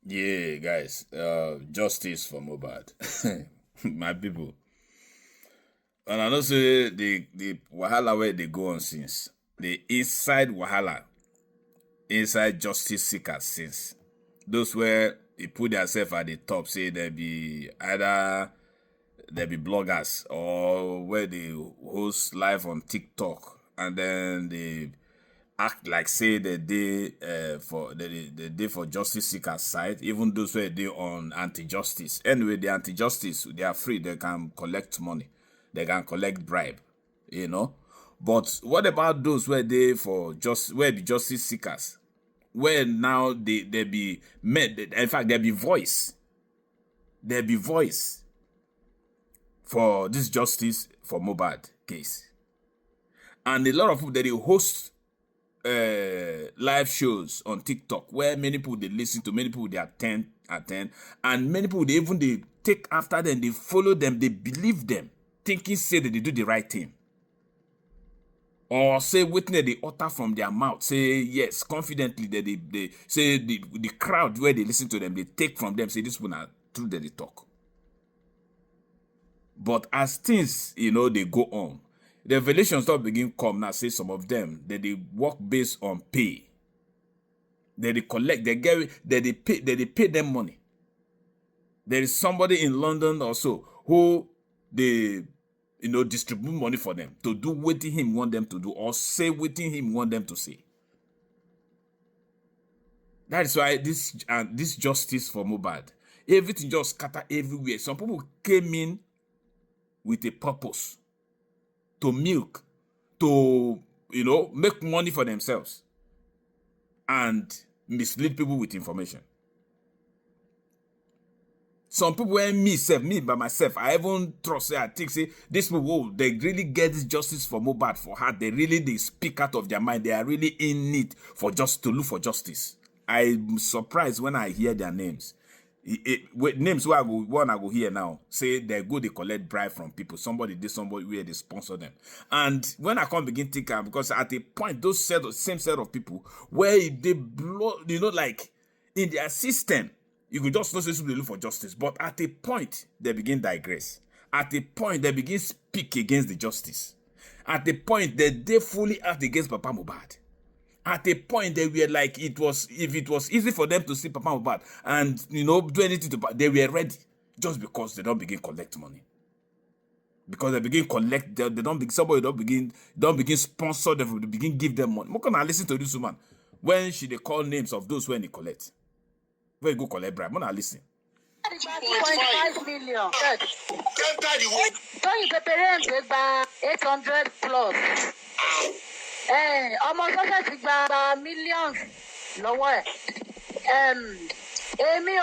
Yeah, guys. Justice for Mohbad. My people. And I know say the wahala where they go on since. The inside wahala, inside justice seekers since. Those where they put themselves at the top, say there be bloggers or where they host live on TikTok and then they act like say the day for justice seekers side, even those where they on anti-justice. Anyway, the anti-justice, they are free, they can collect money, they can collect bribe, you know. But what about those where they for just where be justice seekers? Where now they be made, in fact, there be voice. There be voice for this justice for Mohbad case. And a lot of people that they host live shows on TikTok where many people they listen to, many people they attend, and many people they take after them, they follow them, they believe them, thinking say that they do the right thing. Or say witness the utter from their mouth, say yes, confidently that they say the crowd where they listen to them, they take from them, say this one are true that they talk. But as things, they go on, the revelations start begin come now. Say some of them that they work based on pay. That they collect, they pay them money. There is somebody in London also who they distribute money for them to do what him want them to do or say what him want them to say. That is why this justice for Mohbad, everything just scatter everywhere. Some people came in with a purpose. To milk, to, make money for themselves and mislead people with information. Some people, when me by myself, I even trust, I think, say, these people, they really get this justice for Mohbad for heart. They speak out of their mind. They are really in need to look for justice. I'm surprised when I hear their names. With names where I go here now, say they collect bribe from people. Somebody where they sponsor them. And when I come begin thinking, because at a point, those same set of people where they blow, like in their system, you could just not say they look for justice. But at a point, they begin digress. At a point, they begin speak against the justice. At a point, they fully act against Papa Mohbad. At a point, they were like, if it was easy for them to see Papa Mohbad and, do anything they were ready just because they don't begin collect money. Because they begin collect, somebody don't begin sponsor them, they begin give them money. How can I listen to this woman when they call names of those when they collect? Where you go collect bribe? When I listen. 2.5 million. Don't you prepare to buy 800 plus? Ọmọ sọ́sẹ̀ ti gba millions lọ́wọ́ ẹ̀. Èmi o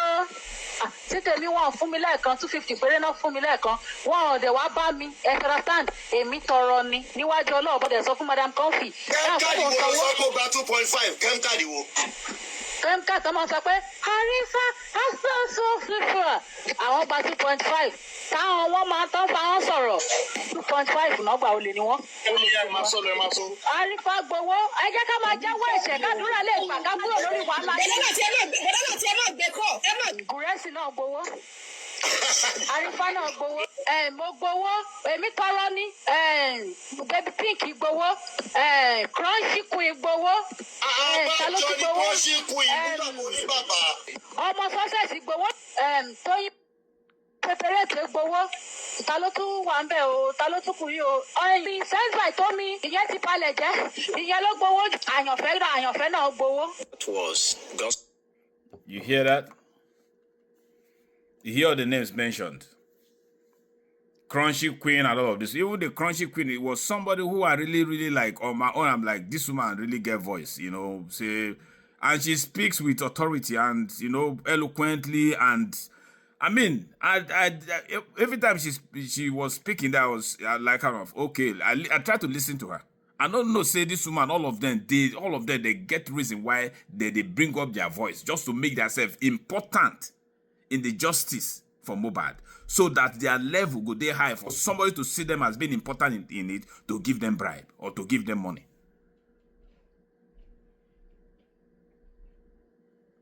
tí tèmi wọ́n fún mi lẹ́ẹ̀kan 250 péré náà fún mi lẹ́ẹ̀kan wọ́n ọ̀dẹ̀ wá bá mi understand èmi tọrọ ni níwájú ọlọ́ọ̀bọ̀dẹ̀ sọ fún madam Comfy. kẹ́míkàdì wo ló sọ pé ó gba 2.5 kẹ́míkàdì wo. kẹ́míkà tó máa sọ pé àrífà àṣọṣọ fífà àwọn gba 2.5 táwọn wọn máa tán fáwọn sọ̀rọ̀ 2.5 náà gbà olè ni wọ́n. àrífà gbowó ẹ jẹ́ ká máa jáwọ́ ẹ̀ṣẹ̀ kádúrà lè gbà ká kúrò lórí wàhálà yìí. bẹ̀rẹ̀ náà tí ẹ máa gbé kọ́ ẹ máa. gùrẹ́sì náà gbowó àrífà náà gbowó mo gbowó èmi tọrọ ní baby pink gbowó crunchy queen gbowó talosi gbowó ọmọ sọ́sẹ̀sì gbowó tóyìn pẹpẹrẹ tó gbowó ta ló tún wà ń bẹ o ta ló tún kù yìí o ọyìn sẹ́ńsà tó mi ìyẹn ti balẹ̀ jẹ́ ìyẹn ló gbowó àyànfẹ́ náà gbowó. You hear that? You hear all the names mentioned. Crunchy Queen and all of this. Even the Crunchy Queen, it was somebody who I really, really like. On my own, I'm like, this woman really get voice, say, and she speaks with authority and, eloquently. And I mean, I every time she was speaking, that was like kind of, okay, I tried to listen to her. I don't know, say this woman, all of them, they get reason why they bring up their voice just to make themselves important in the justice for Mohbad, so that their level go there high for somebody to see them as being important in it, to give them bribe or to give them money.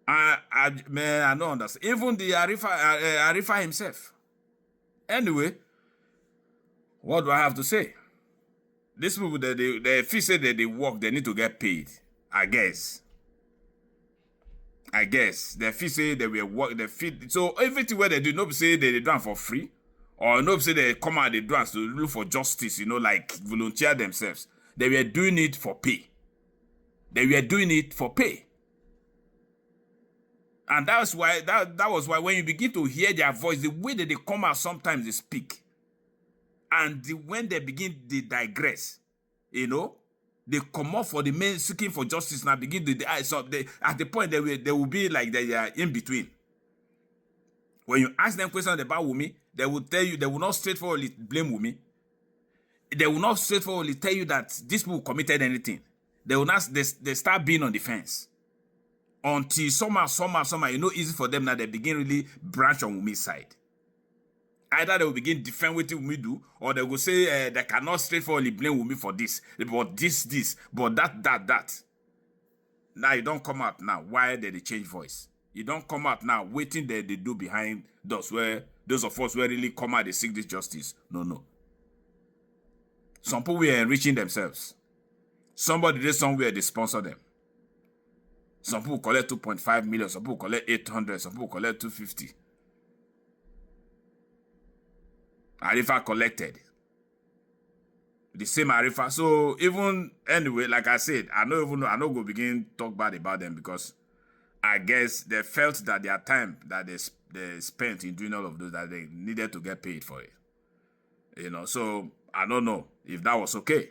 Man, I don't understand. Even the Arifa himself. Anyway, what do I have to say? These people that they feel say that they work, they need to get paid. I guess they feel say they will work. They feel so everything where they do, nobody say they do it for free, or nobody say they come out they do it to look for justice. Like volunteer themselves. They were doing it for pay. And that's why that was why when you begin to hear their voice, the way that they come out, sometimes they speak. And when they begin, they digress. They come off for the men seeking for justice now begin to so at the point they will be like they are in between. When you ask them questions about Wunmi, they will tell you, they will not straightforwardly blame Wunmi. They will not straightforwardly tell you that these people committed anything. They will not. They start being on the fence until somehow, easy for them now. They begin really branch on Wunmi's side. Either they will begin defend what Wunmi do, or they will say they cannot straightforwardly blame Wunmi for this, but this, but that. Now you don't come out now. Why did they change voice? You don't come out now waiting that they do behind those of us where really come out they seek this justice. No. Some people were enriching themselves. Somebody did somewhere they sponsor them. Some people collect 2.5 million, some people collect 800, some people collect 250. Arifa collected. The same Arifa. So even anyway, like I said, I not go begin talk bad about them because I guess they felt that their time that they spent in doing all of those, that they needed to get paid for it. So I don't know if that was okay.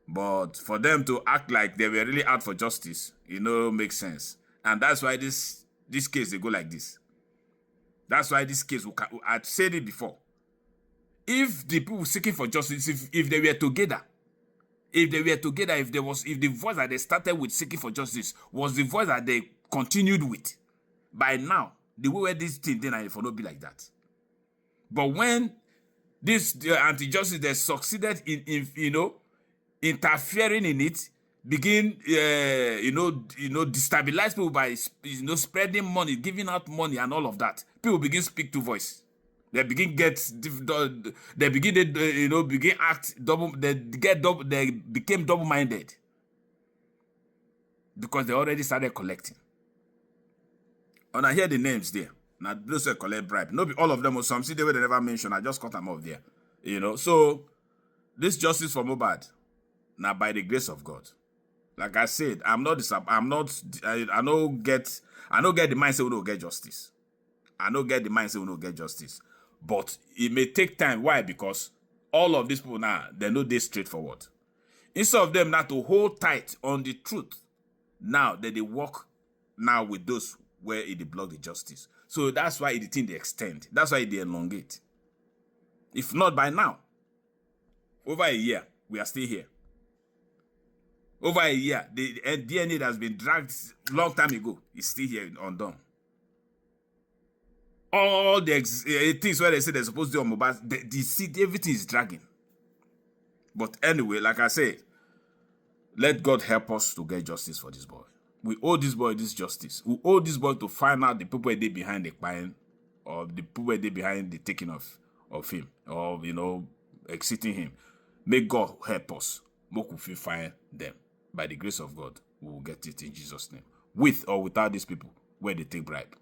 But for them to act like they were really out for justice, makes sense. And that's why this case, they go like this. That's why this case, I've said it before. If the people seeking for justice, if they were together, if the voice that they started with seeking for justice was the voice that they continued with, by now, the way where this thing then it will not be like that. But when this anti-justice they succeeded in interfering in it, begin destabilize people by spreading money, giving out money and all of that, people begin speak to voice. They begin act double. They became double-minded because they already started collecting. And I hear the names there. Now those who collect bribe, not all of them, or some see the way they never mention. I just cut them off there. So this justice for Mohbad, now by the grace of God, like I said, I don't get the mindset we don't get justice. I don't get the mindset we don't get justice. But it may take time. Why? Because all of these people now, they know they're straightforward. Instead of them now to hold tight on the truth, now that they work now with those where it block the justice. So that's why the thing they extend. That's why they elongate. If not by now, over a year, we are still here. Over a year, the DNA that has been dragged long time ago is still here undone. All the things where they say they're supposed to do on Mohbad, everything is dragging. But anyway, like I said, let God help us to get justice for this boy. We owe this boy this justice. We owe this boy to find out the people where they behind the crime, or the people where they behind the taking of him, or exiting him. May God help us. Make we find them. By the grace of God, we will get it in Jesus' name. With or without these people where they take bribe.